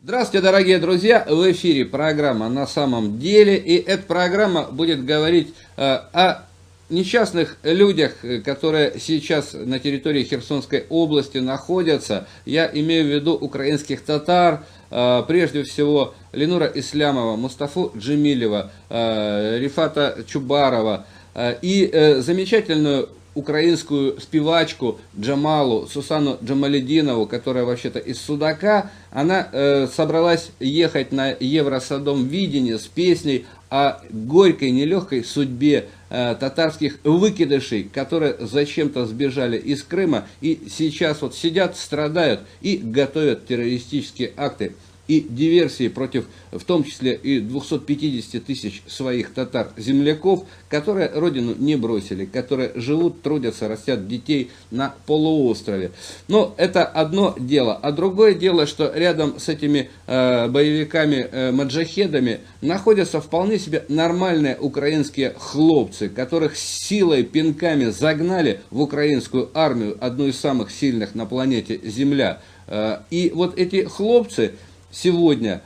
Здравствуйте, дорогие друзья! В эфире программа «На самом деле». И эта программа будет говорить о несчастных людях, которые сейчас на территории Херсонской области находятся. Я имею в виду украинских татар, прежде всего Ленура Ислямова, Мустафу Джемилева, Рифата Чубарова и замечательную украинскую спевачку Джамалу, Сусану Джамалединову, которая вообще-то из Судака. Она собралась ехать на Евросодом видение с песней о горькой, нелегкой судьбе татарских выкидышей, которые зачем-то сбежали из Крыма и сейчас вот сидят, страдают и готовят террористические акты и диверсии против, в том числе и 250 тысяч своих татар-земляков, которые родину не бросили, которые живут, трудятся, растят детей на полуострове. Но это одно дело. А другое дело, что рядом с этими боевиками-маджахедами находятся вполне себе нормальные украинские хлопцы, которых силой, пинками загнали в украинскую армию, одну из самых сильных на планете Земля. И вот эти хлопцы сегодня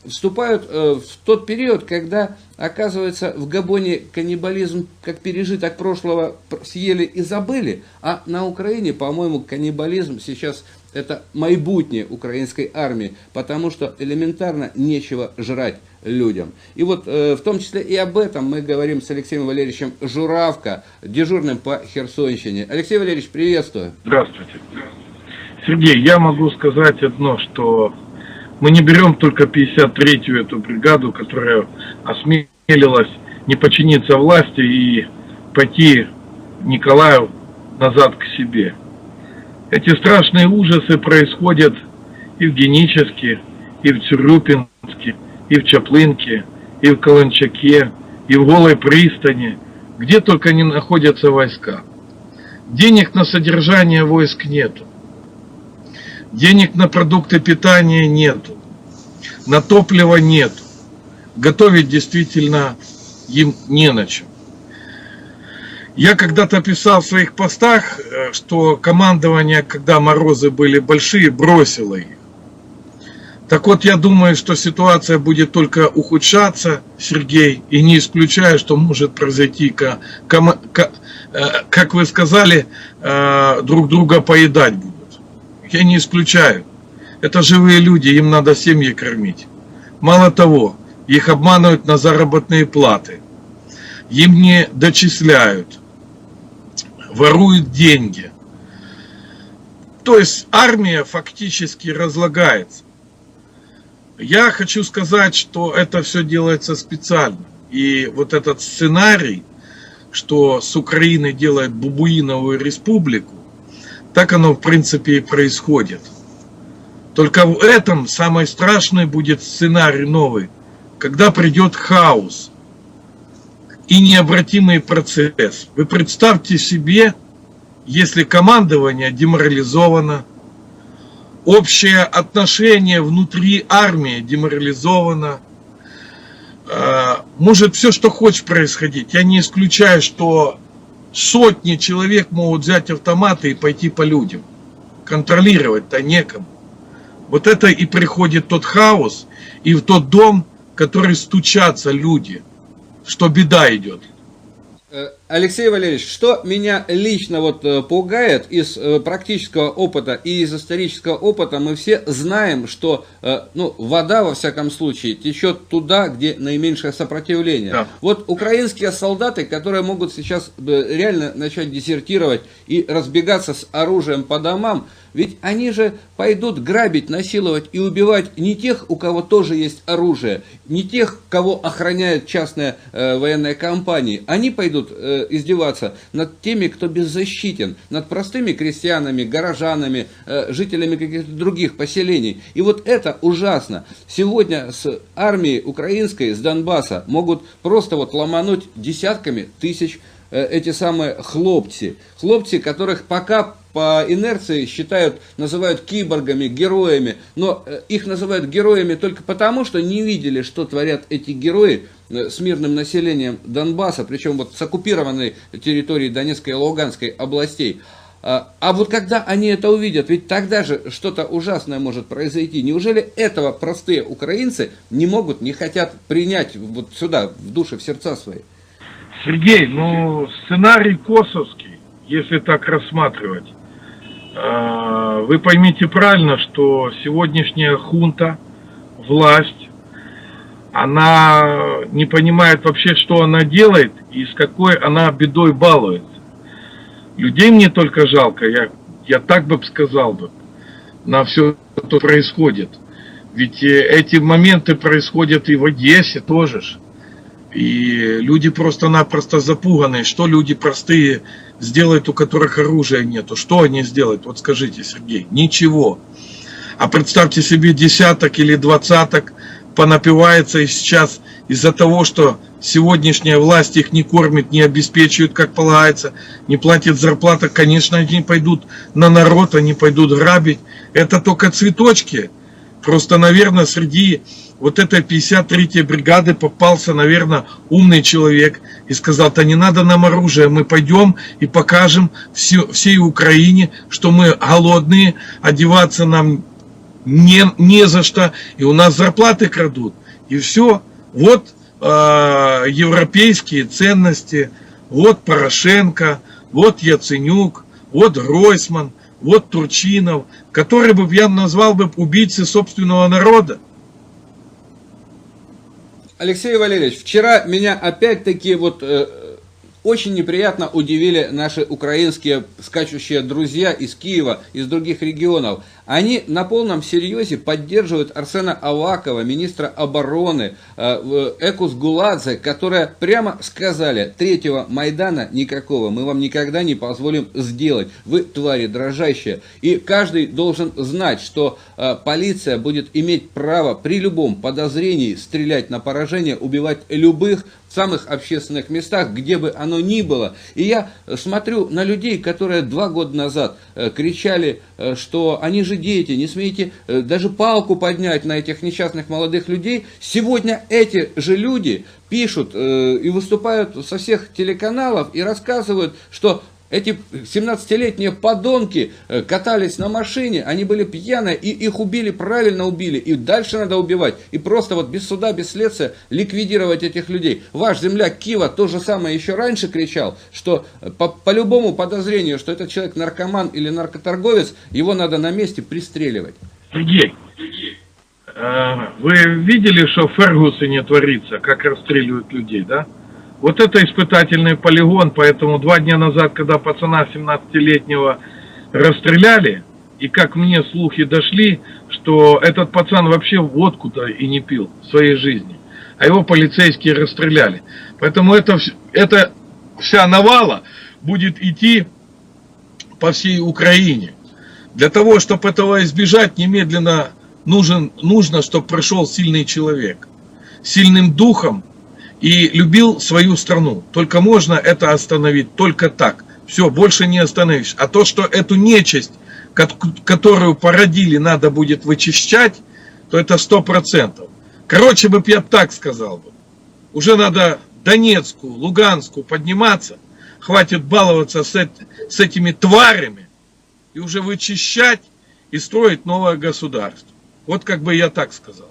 вступают в тот период, когда, оказывается, в Габоне каннибализм как пережиток прошлого съели и забыли, а на Украине, по-моему, каннибализм сейчас это майбутнее украинской армии, потому что элементарно нечего жрать людям. И вот в том числе и об этом мы говорим с Алексеем Валерьевичем Журавко, дежурным по Херсонщине. Алексей Валерьевич, приветствую. Здравствуйте. Сергей, я могу сказать одно, что мы не берем только 53-ю эту бригаду, которая осмелилась не подчиниться власти и пойти Николаю назад к себе. Эти страшные ужасы происходят и в Геническе, и в Цюрюпинске, и в Чаплынке, и в Каланчаке, и в Голой пристани, где только не находятся войска. Денег на содержание войск нету. Денег на продукты питания нету, на топливо нету. Готовить действительно им не на чем. Я когда-то писал в своих постах, что командование, когда морозы были большие, бросило их. Так вот, я думаю, что ситуация будет только ухудшаться, Сергей, и не исключаю, что может произойти, как вы сказали, друг друга поедать будут. Я не исключаю. Это живые люди, им надо семьи кормить. Мало того, их обманывают на заработные платы. Им не дочисляют. Воруют деньги. То есть армия фактически разлагается. Я хочу сказать, что это все делается специально. И вот этот сценарий, что с Украины делают бабуиновую республику, так оно в принципе и происходит. Только в этом самый страшный будет сценарий новый, когда придет хаос и необратимый процесс. Вы представьте себе, если командование деморализовано, общее отношение внутри армии деморализовано, может все, что хочешь происходить. Я не исключаю, что сотни человек могут взять автоматы и пойти по людям. Контролировать-то некому. Вот это и приходит тот хаос, и в тот дом, в который стучатся люди, что беда идет. Алексей Валерьевич, что меня лично пугает из практического опыта и из исторического опыта, мы все знаем, что вода, во всяком случае, течет туда, где наименьшее сопротивление. Да. Вот украинские солдаты, которые могут сейчас реально начать дезертировать и разбегаться с оружием по домам, ведь они же пойдут грабить, насиловать и убивать не тех, у кого тоже есть оружие, не тех, кого охраняют частные военные компании. Они пойдут издеваться над теми, кто беззащитен, над простыми крестьянами, горожанами, жителями каких-то других поселений. И вот это ужасно. Сегодня с армией украинской, с Донбасса, могут просто ломануть десятками тысяч эти самые хлопцы, которых пока по инерции называют киборгами, героями, но их называют героями только потому, что не видели, что творят эти герои с мирным населением Донбасса, причем с оккупированной территории Донецкой и Луганской областей. А вот когда они это увидят, ведь тогда же что-то ужасное может произойти. Неужели этого простые украинцы не могут, не хотят принять вот сюда, в души, в сердца свои? Сергей, ну сценарий косовский, если так рассматривать. Вы поймите правильно, что сегодняшняя хунта, власть, она не понимает вообще, что она делает и с какой она бедой балуется. Людей мне только жалко, я так бы сказал бы, на все, что происходит. Ведь эти моменты происходят и в Одессе тоже ж. И люди просто-напросто запуганы. Что люди простые сделают, у которых оружия нету? Что они сделают? Вот скажите, Сергей. Ничего. А представьте себе, десяток или двадцаток понапивается и сейчас из-за того, что сегодняшняя власть их не кормит, не обеспечивает, как полагается, не платит зарплаты, конечно, они пойдут на народ, они пойдут грабить. Это только цветочки. Просто, наверное, среди вот этой 53-й бригады попался, наверное, умный человек и сказал: да не надо нам оружие, мы пойдем и покажем всей Украине, что мы голодные, одеваться нам не за что, и у нас зарплаты крадут. И все. Вот европейские ценности, вот Порошенко, вот Яценюк, вот Гройсман, вот Турчинов, который бы я назвал бы убийцей собственного народа. Алексей Валерьевич, вчера меня опять-таки очень неприятно удивили наши украинские скачущие друзья из Киева, из других регионов. Они на полном серьезе поддерживают Арсена Авакова, министра обороны, Экус Гуладзе, которые прямо сказали: третьего Майдана никакого, мы вам никогда не позволим сделать. Вы твари дрожащие. И каждый должен знать, что полиция будет иметь право при любом подозрении стрелять на поражение, убивать любых в самых общественных местах, где бы оно ни было. И я смотрю на людей, которые 2 года назад кричали, что они же дети, не смейте даже палку поднять на этих несчастных молодых людей. Сегодня эти же люди пишут и выступают со всех телеканалов и рассказывают, что эти 17-летние подонки катались на машине, они были пьяные, и их убили, правильно убили, и дальше надо убивать. И просто без суда, без следствия ликвидировать этих людей. Ваш земляк Кива то же самое еще раньше кричал, что по любому подозрению, что этот человек наркоман или наркоторговец, его надо на месте пристреливать. Сергей, вы видели, что в Фергусоне творится, как расстреливают людей, да? Вот это испытательный полигон, поэтому 2 дня назад, когда пацана 17-летнего расстреляли, и как мне слухи дошли, что этот пацан вообще водку-то и не пил в своей жизни, а его полицейские расстреляли. Поэтому это вся навала будет идти по всей Украине. Для того, чтобы этого избежать, немедленно нужно, чтобы пришел сильный человек, сильным духом, и любил свою страну. Только можно это остановить, только так. Все, больше не остановишь. А то, что эту нечисть, которую породили, надо будет вычищать, то это 100%. Короче, я так сказал бы. Уже надо Донецку, Луганску подниматься. Хватит баловаться с этими тварями. И уже вычищать и строить новое государство. Вот как бы я так сказал.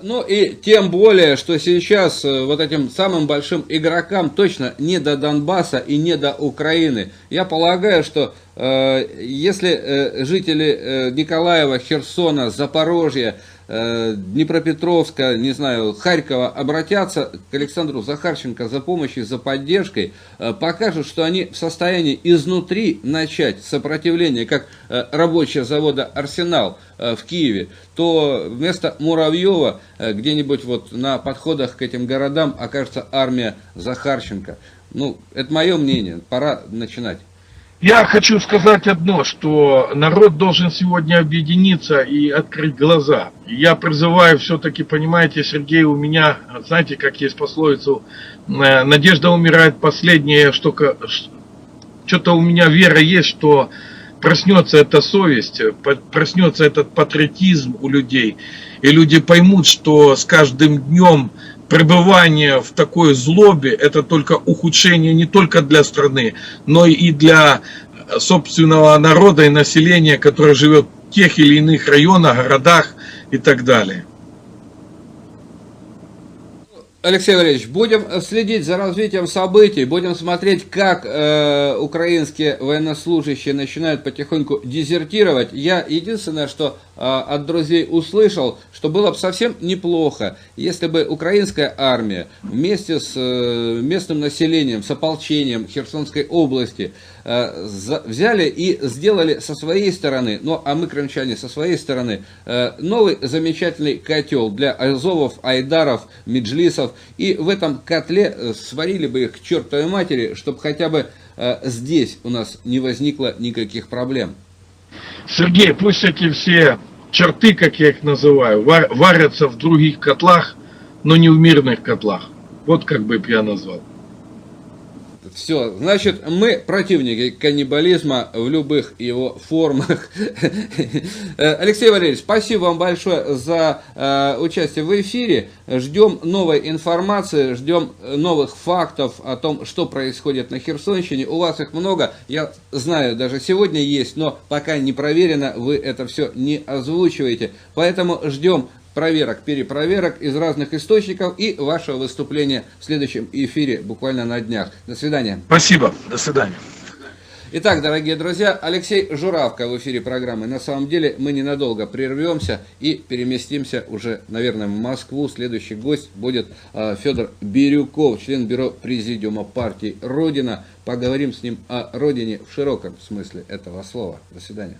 Ну и тем более, что сейчас вот этим самым большим игрокам точно не до Донбасса и не до Украины. Я полагаю, что если жители Николаева, Херсона, Запорожья, Днепропетровска, не знаю, Харькова обратятся к Александру Захарченко за помощью, за поддержкой, покажут, что они в состоянии изнутри начать сопротивление, как рабочие завода «Арсенал» в Киеве, то вместо Муравьева где-нибудь на подходах к этим городам окажется армия Захарченко. Ну, это мое мнение, пора начинать. Я хочу сказать одно, что народ должен сегодня объединиться и открыть глаза. Я призываю все-таки, понимаете, Сергей, у меня, знаете, как есть пословица, надежда умирает последняя, что-то у меня вера есть, что проснется эта совесть, проснется этот патриотизм у людей, и люди поймут, что с каждым днем пребывание в такой злобе, это только ухудшение не только для страны, но и для собственного народа и населения, которое живет в тех или иных районах, городах и так далее. Алексей Валерьевич, будем следить за развитием событий, будем смотреть, как украинские военнослужащие начинают потихоньку дезертировать. Я единственное, что от друзей услышал, что было бы совсем неплохо, если бы украинская армия вместе с местным населением, с ополчением Херсонской области взяли и сделали со своей стороны, ну а мы, крымчане, со своей стороны, новый замечательный котел для азовов, айдаров, меджлисов, и в этом котле сварили бы их к чертовой матери, чтобы хотя бы здесь у нас не возникло никаких проблем. Сергей, пусть эти все черты, как я их называю, варятся в других котлах, но не в мирных котлах. Вот как бы я назвал. Все, значит, мы противники каннибализма в любых его формах. Алексей Валерьевич, спасибо вам большое за участие в эфире. Ждем новой информации, ждем новых фактов о том, что происходит на Херсонщине. У вас их много, я знаю, даже сегодня есть, но пока не проверено, вы это все не озвучиваете. Поэтому ждем проверок, перепроверок из разных источников и вашего выступления в следующем эфире буквально на днях. До свидания. Спасибо. До свидания. Итак, дорогие друзья, Алексей Журавко в эфире программы. На самом деле мы ненадолго прервемся и переместимся уже, наверное, в Москву. Следующий гость будет Федор Бирюков, член бюро президиума партии «Родина». Поговорим с ним о Родине в широком смысле этого слова. До свидания.